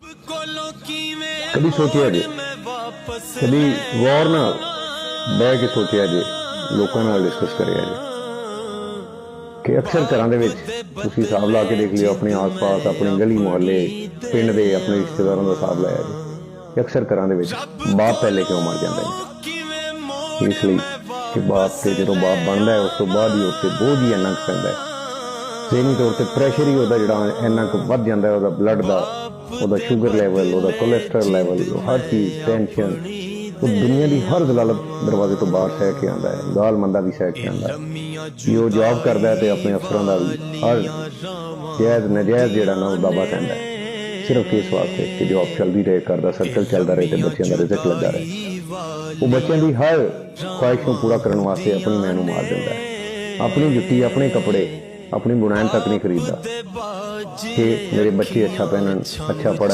कभी सोचिया जे कभी वॉर नाल बह के सोचिया जे लोकां नाल डिस्कस करिया जे कि अक्सर घरां दे विच तुसीं हिसाब ला के देख लियो अपने आस पास अपनी गली मुहल्ले पिंड दे अपने रिश्तेदारों का हिसाब लाया जे कि अक्सर घरां दे विच बाप पहले क्यों मर जाता है इसलिए कि बाप से जो बाप बनता है उस तो बाद ही उत्ते बोझ ही इन्ना क पैंदा है ज़हनी तौर पर प्रैशर ही वह जिहड़ा इन्ना क वध जाता है वह ब्लड का वह शुगर लैवल वह कोलेस्ट्रॉल लैवल हर चीज़ टेंशन वो दुनिया की हर दलालत दरवाजे तो बाहर सह के आता है गाल मंदा भी सह के आता है कि वो जॉब करता है तो अपने अफसरों का भी हर जायज़ नजायज़ जिहड़ा ना वो दावा कहता है सिर्फ इस वास्ते कि जॉब चलती रहे घर का सर्कल चलता रहे तो बच्चों का रिजल्ट लगा रहे वो बच्चों की हर ख्वाहिश को पूरा करने वास्ते अपनी मैं मार देता है अपनी जुत्ती अपने कपड़े अपनी बुनाइन तक नहीं खरीदता कि मेरे बच्चे अच्छा पहनन अच्छा पढ़न